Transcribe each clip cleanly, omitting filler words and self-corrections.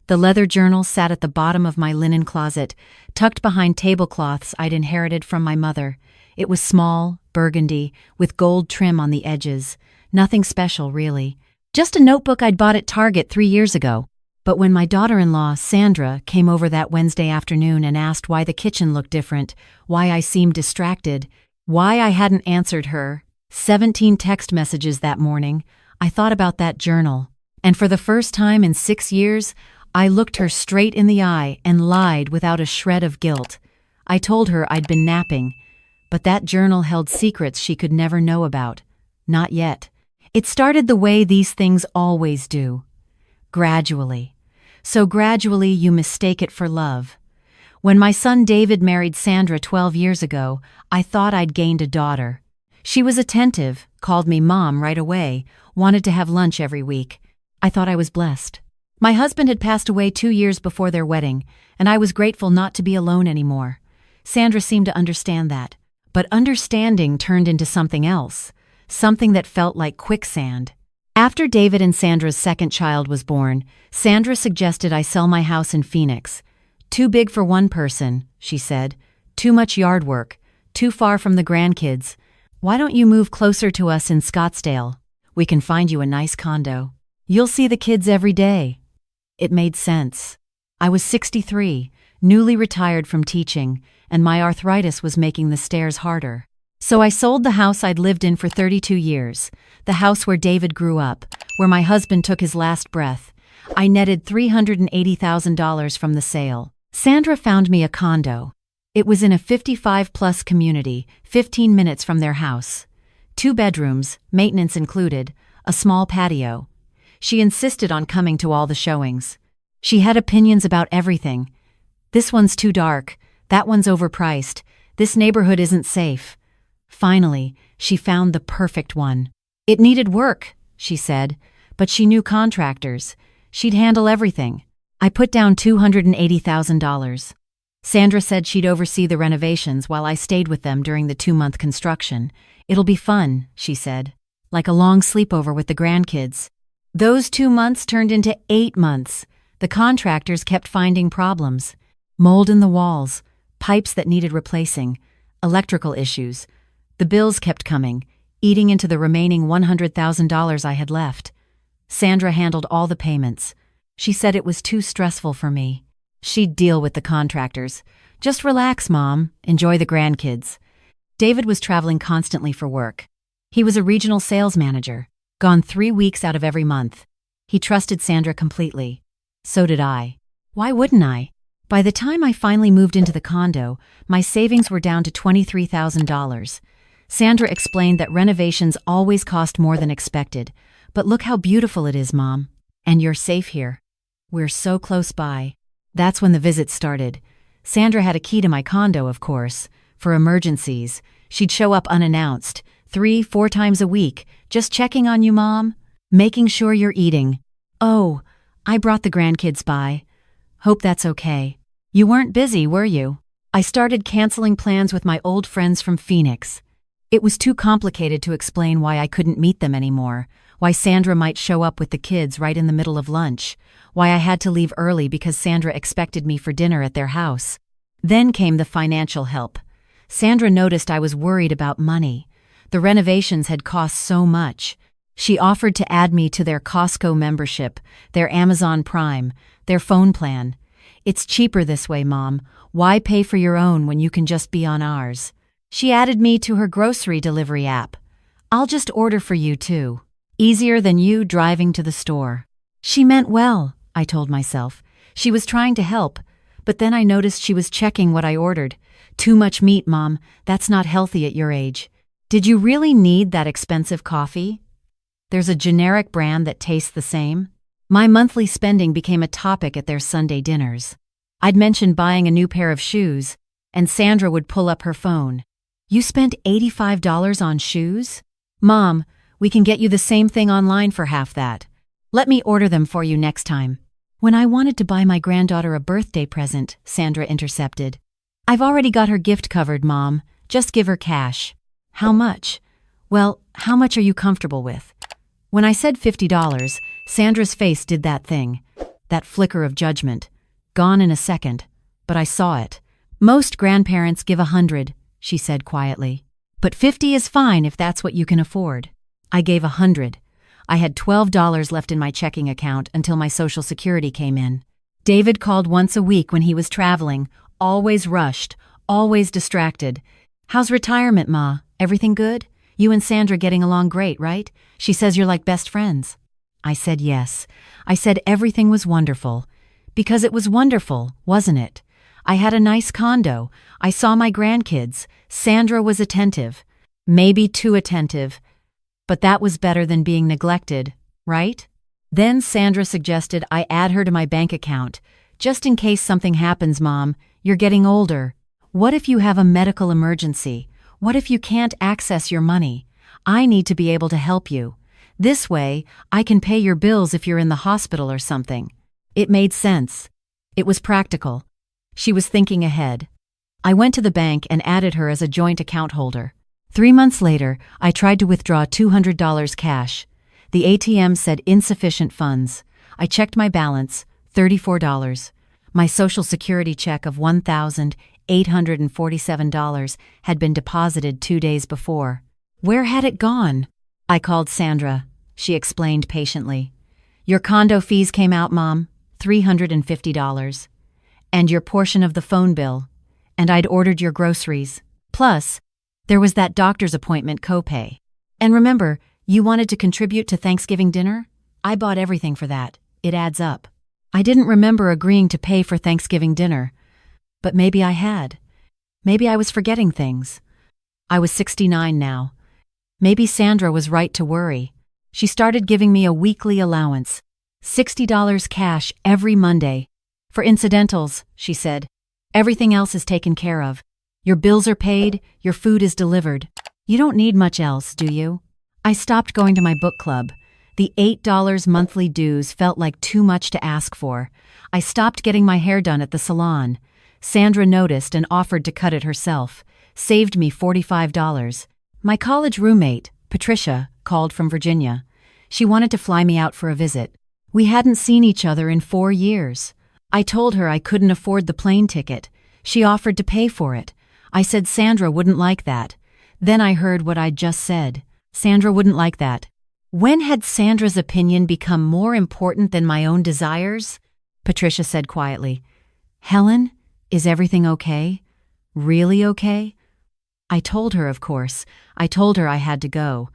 The leather journal sat at the bottom of my linen closet, tucked behind tablecloths I'd inherited from my mother. It was small, burgundy, with gold trim on the edges. Nothing special, really. Just a notebook I'd bought at Target 3 years ago. But when my daughter-in-law, Sandra, came over that Wednesday afternoon and asked why the kitchen looked different, why I seemed distracted, why I hadn't answered her 17 text messages that morning, I thought about that journal. And for the first time in 6 years, I looked her straight in the eye and lied without a shred of guilt. I told her I'd been napping, but that journal held secrets she could never know about. Not yet. It started the way these things always do. Gradually. So gradually you mistake it for love. When my son David married Sandra 12 years ago, I thought I'd gained a daughter. She was attentive, called me Mom right away, wanted to have lunch every week. I thought I was blessed. My husband had passed away 2 years before their wedding, and I was grateful not to be alone anymore. Sandra seemed to understand that. But understanding turned into something else, something that felt like quicksand. After David and Sandra's second child was born, Sandra suggested I sell my house in Phoenix. Too big for one person, she said. Too much yard work. Too far from the grandkids. Why don't you move closer to us in Scottsdale? We can find you a nice condo. You'll see the kids every day. It made sense. I was 63, newly retired from teaching, and my arthritis was making the stairs harder. So I sold the house I'd lived in for 32 years, the house where David grew up, where my husband took his last breath. I netted $380,000 from the sale. Sandra found me a condo. It was in a 55-plus community, 15 minutes from their house. 2 bedrooms, maintenance included, a small patio. She insisted on coming to all the showings. She had opinions about everything. This one's too dark. That one's overpriced. This neighborhood isn't safe. Finally, she found the perfect one. It needed work, she said, but she knew contractors. She'd handle everything. I put down $280,000. Sandra said she'd oversee the renovations while I stayed with them during the 2-month construction. It'll be fun, she said. Like a long sleepover with the grandkids. Those 2 months turned into 8 months. The contractors kept finding problems. Mold in the walls, pipes that needed replacing, electrical issues. The bills kept coming, eating into the remaining $100,000 I had left. Sandra handled all the payments. She said it was too stressful for me. She'd deal with the contractors. Just relax, Mom. Enjoy the grandkids. David was traveling constantly for work. He was a regional sales manager, gone 3 weeks out of every month. He trusted Sandra completely. So did I. Why wouldn't I? By the time I finally moved into the condo, my savings were down to $23,000. Sandra explained that renovations always cost more than expected. But look how beautiful it is, Mom. And you're safe here. We're so close by. That's when the visits started. Sandra had a key to my condo, of course. For emergencies, she'd show up unannounced, 3-4 times a week, just checking on you, Mom, making sure you're eating. Oh, I brought the grandkids by. Hope that's okay. You weren't busy, were you? I started canceling plans with my old friends from Phoenix. It was too complicated to explain why I couldn't meet them anymore, why Sandra might show up with the kids right in the middle of lunch, why I had to leave early because Sandra expected me for dinner at their house. Then came the financial help. Sandra noticed I was worried about money. The renovations had cost so much. She offered to add me to their Costco membership, their Amazon Prime, their phone plan. It's cheaper this way, Mom. Why pay for your own when you can just be on ours? She added me to her grocery delivery app. I'll just order for you too. Easier than you driving to the store. She meant well, I told myself. She was trying to help, but then I noticed she was checking what I ordered. Too much meat, Mom. That's not healthy at your age. Did you really need that expensive coffee? There's a generic brand that tastes the same. My monthly spending became a topic at their Sunday dinners. I'd mentioned buying a new pair of shoes, and Sandra would pull up her phone. You spent $85 on shoes? Mom, we can get you the same thing online for half that. Let me order them for you next time. When I wanted to buy my granddaughter a birthday present, Sandra intercepted. I've already got her gift covered, Mom. Just give her cash. How much? Well, how much are you comfortable with? When I said $50, Sandra's face did that thing. that flicker of judgment. Gone in a second, but I saw it. Most grandparents give 100, she said quietly. But 50 is fine if that's what you can afford. I gave 100. I had $12 left in my checking account until my Social Security came in. David called once a week when he was traveling, always rushed, always distracted. How's retirement, Ma? Everything good? You and Sandra getting along great, right? She says you're like best friends. I said yes. I said everything was wonderful. Because it was wonderful, wasn't it? I had a nice condo. I saw my grandkids. Sandra was attentive. Maybe too attentive. But that was better than being neglected, right? Then Sandra suggested I add her to my bank account. Just in case something happens, Mom. You're getting older. What if you have a medical emergency? What if you can't access your money? I need to be able to help you. This way, I can pay your bills if you're in the hospital or something. It made sense. It was practical. She was thinking ahead. I went to the bank and added her as a joint account holder. 3 months later, I tried to withdraw $200 cash. The ATM said insufficient funds. I checked my balance, $34. My Social Security check of $1,847 had been deposited 2 days before. Where had it gone? I called Sandra. She explained patiently. Your condo fees came out, Mom, $350. And your portion of the phone bill. And I'd ordered your groceries. Plus, there was that doctor's appointment copay. And remember, you wanted to contribute to Thanksgiving dinner? I bought everything for that. It adds up. I didn't remember agreeing to pay for Thanksgiving dinner. But maybe I had. Maybe I was forgetting things. I was 69 now. Maybe Sandra was right to worry. She started giving me a weekly allowance. $60 cash every Monday. For incidentals, she said. Everything else is taken care of. Your bills are paid, your food is delivered. You don't need much else, do you? I stopped going to my book club. The $8 monthly dues felt like too much to ask for. I stopped getting my hair done at the salon. Sandra noticed and offered to cut it herself. Saved me $45. My college roommate, Patricia, called from Virginia. She wanted to fly me out for a visit. We hadn't seen each other in 4 years. I told her I couldn't afford the plane ticket. She offered to pay for it. I said Sandra wouldn't like that. Then I heard what I'd just said. Sandra wouldn't like that. When had Sandra's opinion become more important than my own desires? Patricia said quietly. Helen, is everything okay? Really okay? I told her, of course. I told her I had to go.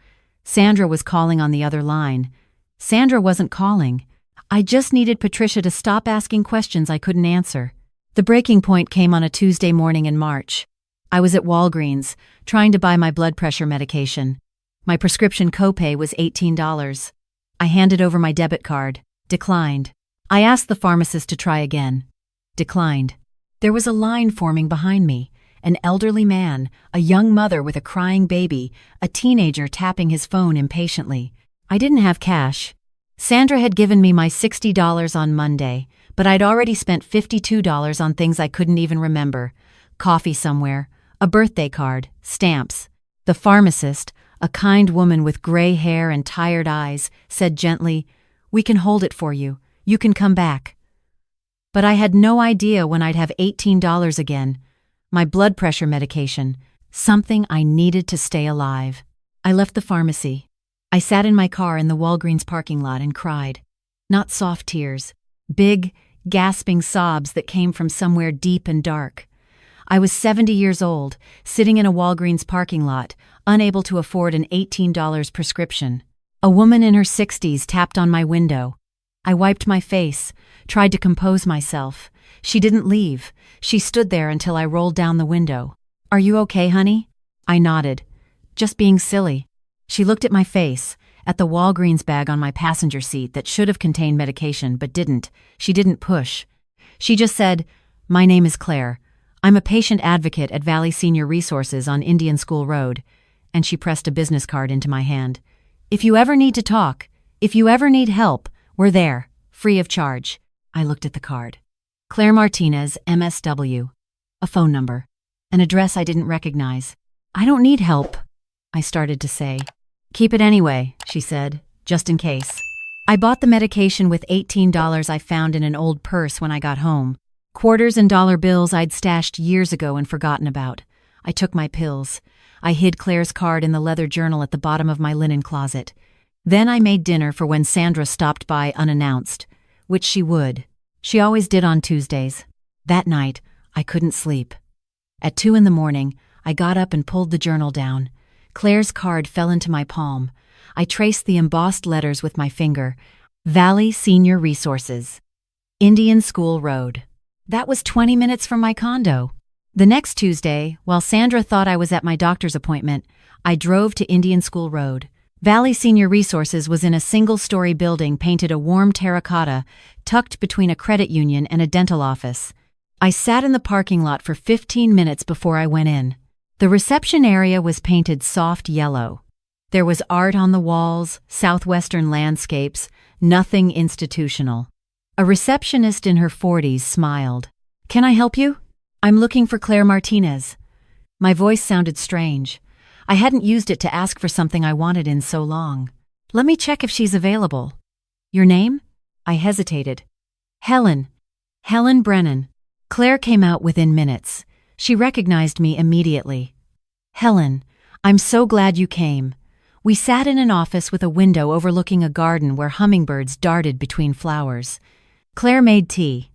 Sandra was calling on the other line. Sandra wasn't calling. I just needed Patricia to stop asking questions I couldn't answer. The breaking point came on a Tuesday morning in March. I was at Walgreens, trying to buy my blood pressure medication. My prescription copay was $18. I handed over my debit card. Declined. I asked the pharmacist to try again. Declined. There was a line forming behind me. An elderly man, a young mother with a crying baby, a teenager tapping his phone impatiently. I didn't have cash. Sandra had given me my $60 on Monday, but I'd already spent $52 on things I couldn't even remember. Coffee somewhere, a birthday card, stamps. The pharmacist, a kind woman with gray hair and tired eyes, said gently, "We can hold it for you. You can come back." But I had no idea when I'd have $18 again. My blood pressure medication, something I needed to stay alive. I left the pharmacy. I sat in my car in the Walgreens parking lot and cried. Not soft tears, big, gasping sobs that came from somewhere deep and dark. I was 70 years old, sitting in a Walgreens parking lot, unable to afford an $18 prescription. A woman in her 60s tapped on my window. I wiped my face, tried to compose myself. She didn't leave. She stood there until I rolled down the window. "Are you okay, honey?" I nodded. "Just being silly." She looked at my face, at the Walgreens bag on my passenger seat that should have contained medication but didn't. She didn't push. She just said, "My name is Claire. I'm a patient advocate at Valley Senior Resources on Indian School Road." And she pressed a business card into my hand. "If you ever need to talk, if you ever need help, we're there, free of charge." I looked at the card. Claire Martinez, MSW. A phone number. An address I didn't recognize. "I don't need help," I started to say. "Keep it anyway," she said, "just in case." I bought the medication with $18 I found in an old purse when I got home. Quarters and dollar bills I'd stashed years ago and forgotten about. I took my pills. I hid Claire's card in the leather journal at the bottom of my linen closet. Then I made dinner for when Sandra stopped by unannounced, which she would. She always did on Tuesdays. That night, I couldn't sleep. At 2 a.m, I got up and pulled the journal down. Claire's card fell into my palm. I traced the embossed letters with my finger. Valley Senior Resources. Indian School Road. That was 20 minutes from my condo. The next Tuesday, while Sandra thought I was at my doctor's appointment, I drove to Indian School Road. Valley Senior Resources was in a single-story building painted a warm terracotta, tucked between a credit union and a dental office. I sat in the parking lot for 15 minutes before I went in. The reception area was painted soft yellow. There was art on the walls, southwestern landscapes, nothing institutional. A receptionist in her 40s smiled. "Can I help you? I'm looking for Claire Martinez." My voice sounded strange. I hadn't used it to ask for something I wanted in so long. "Let me check if she's available." "Your name?" I hesitated. Helen Brennan." Claire came out within minutes. She recognized me immediately. "Helen, I'm so glad you came." We sat in an office with a window overlooking a garden where hummingbirds darted between flowers. Claire made tea.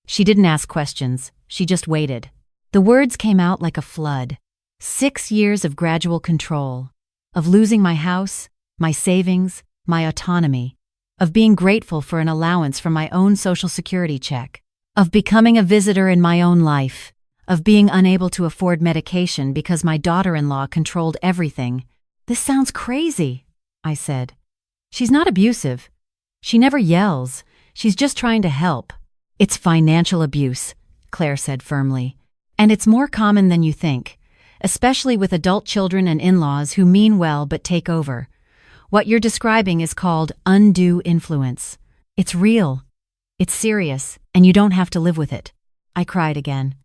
She didn't ask questions, she just waited. The words came out like a flood. 6 years of gradual control, of losing my house, my savings, my autonomy, of being grateful for an allowance from my own Social Security check, of becoming a visitor in my own life, of being unable to afford medication because my daughter-in-law controlled everything. "This sounds crazy," I said. "She's not abusive. She never yells. She's just trying to help." "It's financial abuse," Claire said firmly. "And it's more common than you think, especially with adult children and in-laws who mean well but take over. What you're describing is called undue influence. It's real. It's serious, and you don't have to live with it." I cried again.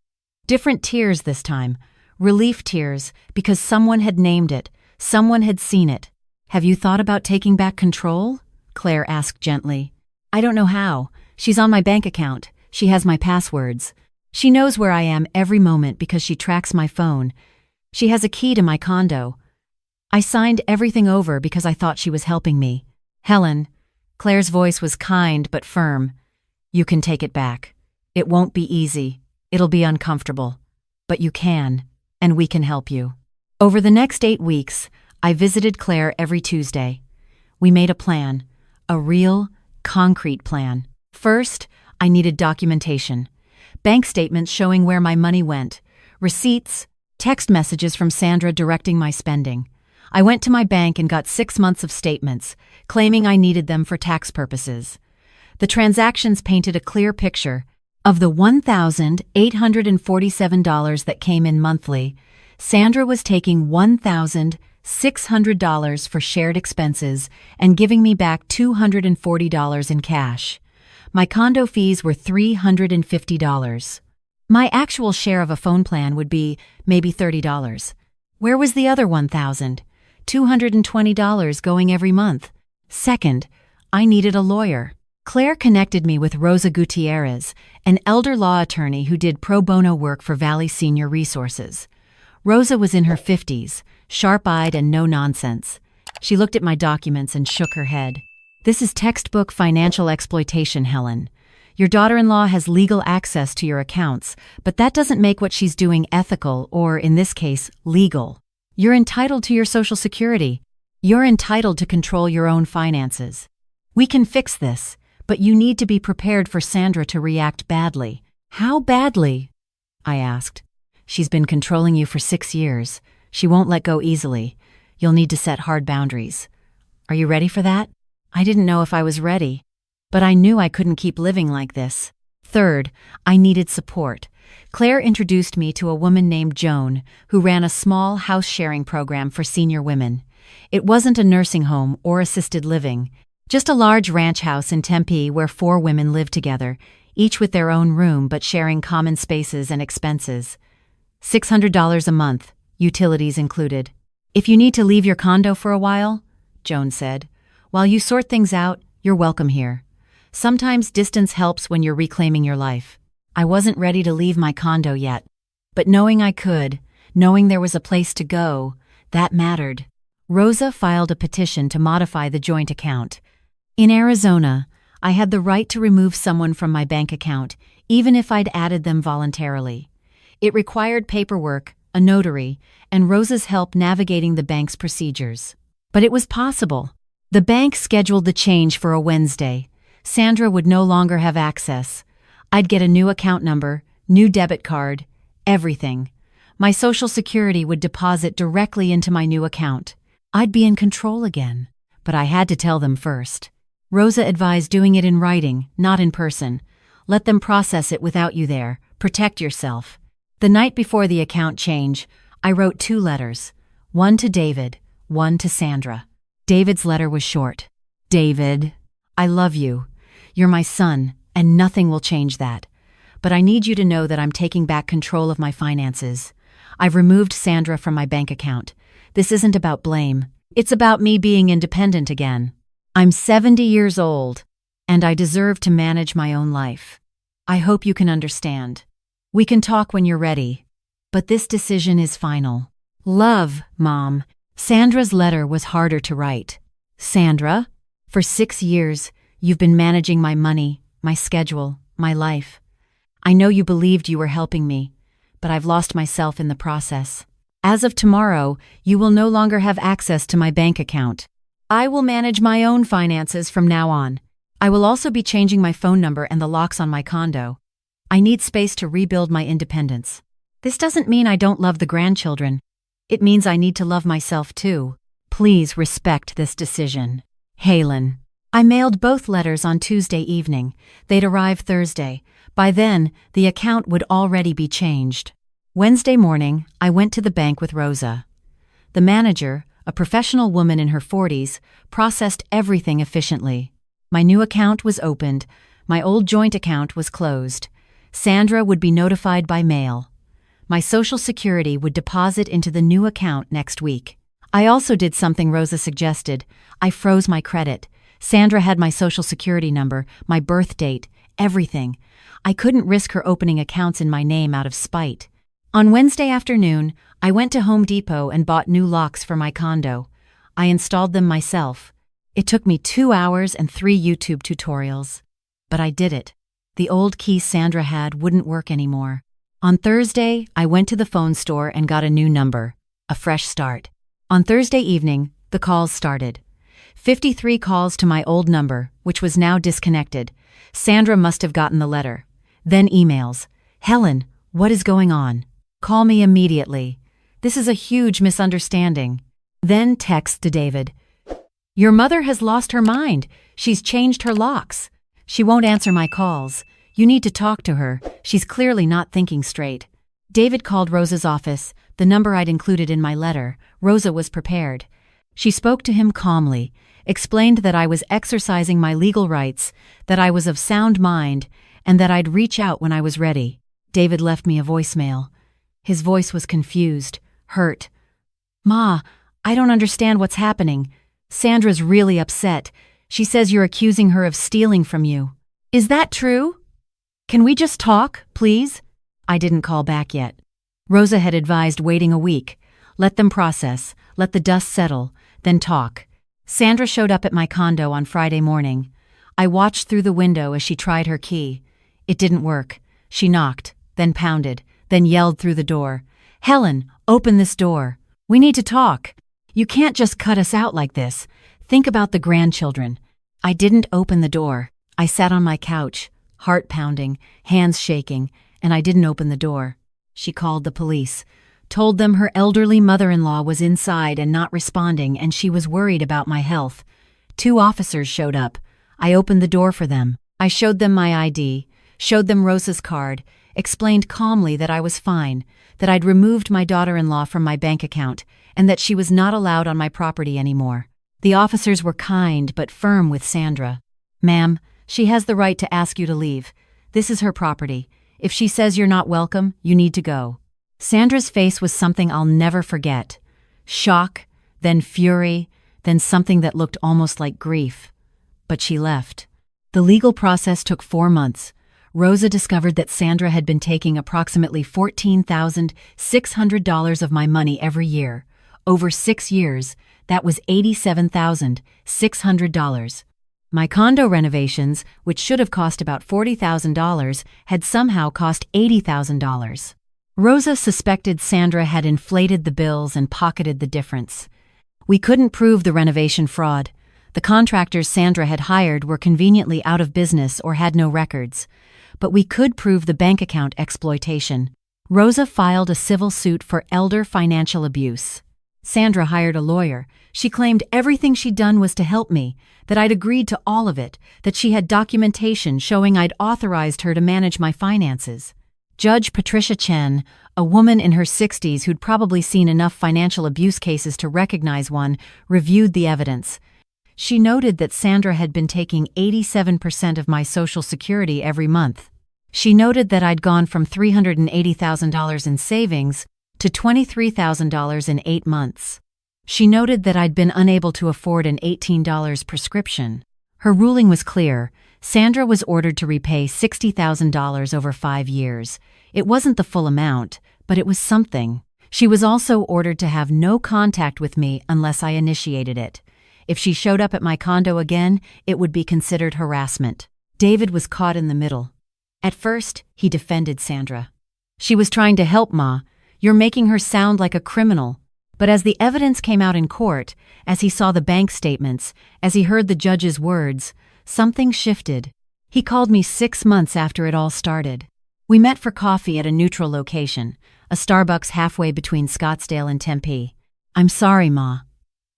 Different tears this time. Relief tears, because someone had named it. Someone had seen it. "Have you thought about taking back control?" Claire asked gently. "I don't know how. She's on my bank account. She has my passwords. She knows where I am every moment because she tracks my phone. She has a key to my condo. I signed everything over because I thought she was helping me." "Helen," Claire's voice was kind but firm, "you can take it back. It won't be easy. It'll be uncomfortable. But you can, and we can help you." Over the next 8 weeks, I visited Claire every Tuesday. We made a plan, a real, concrete plan. First, I needed documentation. Bank statements showing where my money went, receipts, text messages from Sandra directing my spending. I went to my bank and got 6 months of statements, claiming I needed them for tax purposes. The transactions painted a clear picture. Of the $1,847 that came in monthly, Sandra was taking $1,600 for shared expenses and giving me back $240 in cash. My condo fees were $350. My actual share of a phone plan would be maybe $30. Where was the other $1,220 going every month? Second, I needed a lawyer. Claire connected me with Rosa Gutierrez, an elder law attorney who did pro bono work for Valley Senior Resources. Rosa was in her 50s, sharp-eyed and no-nonsense. She looked at my documents and shook her head. "This is textbook financial exploitation, Helen. Your daughter-in-law has legal access to your accounts, but that doesn't make what she's doing ethical or, in this case, legal. You're entitled to your Social Security. You're entitled to control your own finances. We can fix this, but you need to be prepared for Sandra to react badly." "How badly?" I asked. "She's been controlling you for 6 years. She won't let go easily. You'll need to set hard boundaries. Are you ready for that?" I didn't know if I was ready, but I knew I couldn't keep living like this. Third, I needed support. Claire introduced me to a woman named Joan, who ran a small house-sharing program for senior women. It wasn't a nursing home or assisted living, just a large ranch house in Tempe where 4 women lived together, each with their own room but sharing common spaces and expenses. $600 a month, utilities included. "If you need to leave your condo for a while," Joan said, "while you sort things out, You're welcome here. Sometimes distance helps when you're reclaiming your life. I wasn't ready to leave my condo yet, but knowing I could, knowing there was a place to go, that mattered. Rosa filed a petition to modify the joint account. In Arizona, I had the right to remove someone from my bank account, even if I'd added them voluntarily. It required paperwork, a notary, and Rosa's help navigating the bank's procedures. But it was possible. The bank scheduled the change for a Wednesday. Sandra would no longer have access. I'd get a new account number, new debit card, everything. My Social Security would deposit directly into my new account. I'd be in control again. But I had to tell them first. Rosa advised doing it in writing, not in person. Let them process it without you there. Protect yourself. The night before the account change, I wrote 2 letters. One to David, one to Sandra. David's letter was short. David, I love you. You're my son, and nothing will change that. But I need you to know that I'm taking back control of my finances. I've removed Sandra from my bank account. This isn't about blame. It's about me being independent again. I'm 70 years old, and I deserve to manage my own life. I hope you can understand. We can talk when you're ready. But this decision is final. Love, Mom. Sandra's letter was harder to write. Sandra, for 6 years, you've been managing my money, my schedule, my life. I know you believed you were helping me, but I've lost myself in the process. As of tomorrow, you will no longer have access to my bank account. I will manage my own finances from now on. I will also be changing my phone number and the locks on my condo. I need space to rebuild my independence. This doesn't mean I don't love the grandchildren. It means I need to love myself too. Please respect this decision. Halen. I mailed both letters on Tuesday evening. They'd arrive Thursday. By then, the account would already be changed. Wednesday morning, I went to the bank with Rosa. The manager, a professional woman in her 40s, processed everything efficiently. My new account was opened. My old joint account was closed. Sandra would be notified by mail. My Social Security would deposit into the new account next week. I also did something Rosa suggested. I froze my credit. Sandra had my Social Security number, my birth date, everything. I couldn't risk her opening accounts in my name out of spite. On Wednesday afternoon, I went to Home Depot and bought new locks for my condo. I installed them myself. It took me 2 hours and 3 YouTube tutorials. But I did it. The old key Sandra had wouldn't work anymore. On Thursday, I went to the phone store and got a new number, a fresh start. On Thursday evening, the calls started. 53 calls to my old number, which was now disconnected. Sandra must have gotten the letter. Then emails. Helen, what is going on? Call me immediately. This is a huge misunderstanding. Then text to David. Your mother has lost her mind. She's changed her locks. She won't answer my calls. You need to talk to her. She's clearly not thinking straight. David called Rosa's office, the number I'd included in my letter. Rosa was prepared. She spoke to him calmly, explained that I was exercising my legal rights, that I was of sound mind, and that I'd reach out when I was ready. David left me a voicemail. His voice was confused, hurt. Ma, I don't understand what's happening. Sandra's really upset. She says you're accusing her of stealing from you. Is that true? Can we just talk, please? I didn't call back yet. Rosa had advised waiting a week. Let them process, let the dust settle, then talk. Sandra showed up at my condo on Friday morning. I watched through the window as she tried her key. It didn't work. She knocked, then pounded, then yelled through the door. Helen, open this door. We need to talk. You can't just cut us out like this. Think about the grandchildren. I didn't open the door. I sat on my couch, heart pounding, hands shaking, and I didn't open the door. She called the police, told them her elderly mother-in-law was inside and not responding, and she was worried about my health. 2 officers showed up. I opened the door for them. I showed them my ID, showed them Rosa's card, explained calmly that I was fine, that I'd removed my daughter-in-law from my bank account, and that she was not allowed on my property anymore. The officers were kind but firm with Sandra. Ma'am, she has the right to ask you to leave. This is her property. If she says you're not welcome, you need to go. Sandra's face was something I'll never forget. Shock, then fury, then something that looked almost like grief. but she left. The legal process took 4 months. Rosa discovered that Sandra had been taking approximately $14,600 of my money every year. Over 6 years, that was $87,600. My condo renovations, which should have cost about $40,000, had somehow cost $80,000. Rosa suspected Sandra had inflated the bills and pocketed the difference. We couldn't prove the renovation fraud. The contractors Sandra had hired were conveniently out of business or had no records. But we could prove the bank account exploitation. Rosa filed a civil suit for elder financial abuse. Sandra hired a lawyer. She claimed everything she'd done was to help me, that I'd agreed to all of it, that she had documentation showing I'd authorized her to manage my finances. Judge Patricia Chen, a woman in her 60s who'd probably seen enough financial abuse cases to recognize one, reviewed the evidence. She noted that Sandra had been taking 87% of my Social Security every month. She noted that I'd gone from $380,000 in savings to $23,000 in 8 months. She noted that I'd been unable to afford an $18 prescription. Her ruling was clear. Sandra was ordered to repay $60,000 over 5 years. It wasn't the full amount, but it was something. She was also ordered to have no contact with me unless I initiated it. If she showed up at my condo again, it would be considered harassment. David was caught in the middle. At first, he defended Sandra. She was trying to help Ma. You're making her sound like a criminal. But as the evidence came out in court, as he saw the bank statements, as he heard the judge's words, something shifted. He called me 6 months after it all started. We met for coffee at a neutral location, a Starbucks halfway between Scottsdale and Tempe. I'm sorry, Ma.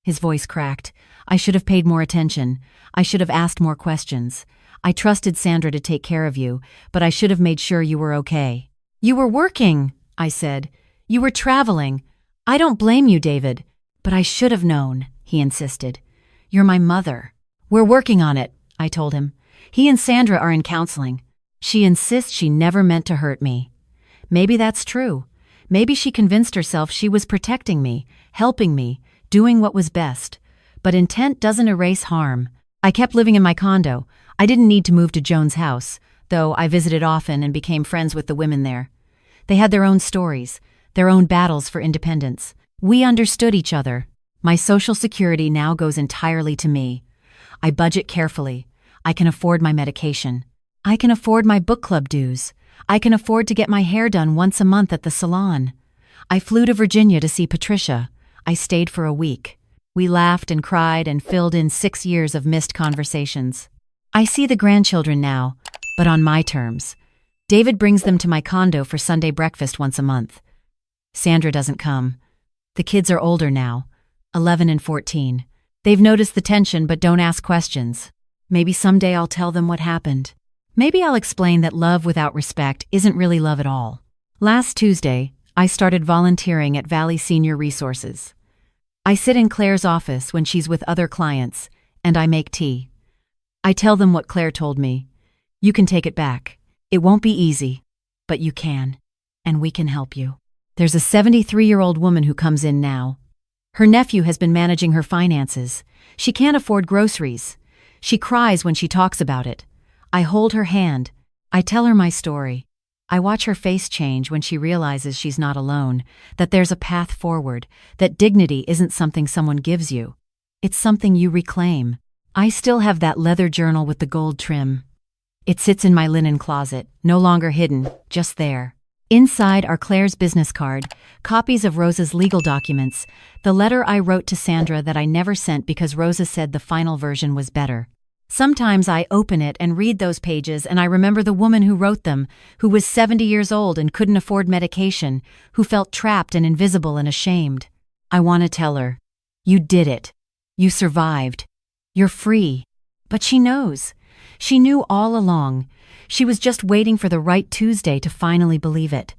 His voice cracked. I should have paid more attention. I should have asked more questions. I trusted Sandra to take care of you, but I should have made sure you were okay. You were working, I said. You were traveling. I don't blame you, David, but I should have known, he insisted. You're my mother. We're working on it, I told him. He and Sandra are in counseling. She insists she never meant to hurt me. Maybe that's true. Maybe she convinced herself she was protecting me, helping me, doing what was best. But intent doesn't erase harm. I kept living in my condo. I didn't need to move to Joan's house, though I visited often and became friends with the women there. They had their own stories, their own battles for independence. We understood each other. My Social Security now goes entirely to me. I budget carefully. I can afford my medication. I can afford my book club dues. I can afford to get my hair done once a month at the salon. I flew to Virginia to see Patricia. I stayed for a week. We laughed and cried and filled in 6 years of missed conversations. I see the grandchildren now, but on my terms. David brings them to my condo for Sunday breakfast once a month. Sandra doesn't come. The kids are older now, 11 and 14. They've noticed the tension but don't ask questions. Maybe someday I'll tell them what happened. Maybe I'll explain that love without respect isn't really love at all. Last Tuesday, I started volunteering at Valley Senior Resources. I sit in Claire's office when she's with other clients, and I make tea. I tell them what Claire told me. You can take it back. It won't be easy, but you can, and we can help you. There's a 73-year-old woman who comes in now. Her nephew has been managing her finances. She can't afford groceries. She cries when she talks about it. I hold her hand. I tell her my story. I watch her face change when she realizes she's not alone, that there's a path forward, that dignity isn't something someone gives you. It's something you reclaim. I still have that leather journal with the gold trim. It sits in my linen closet, no longer hidden, just there. Inside are Claire's business card, copies of Rosa's legal documents, the letter I wrote to Sandra that I never sent because Rosa said the final version was better. Sometimes I open it and read those pages and I remember the woman who wrote them, who was 70 years old and couldn't afford medication, who felt trapped and invisible and ashamed. I want to tell her, you did it. You survived. You're free. But she knows. She knew all along. She was just waiting for the right Tuesday to finally believe it.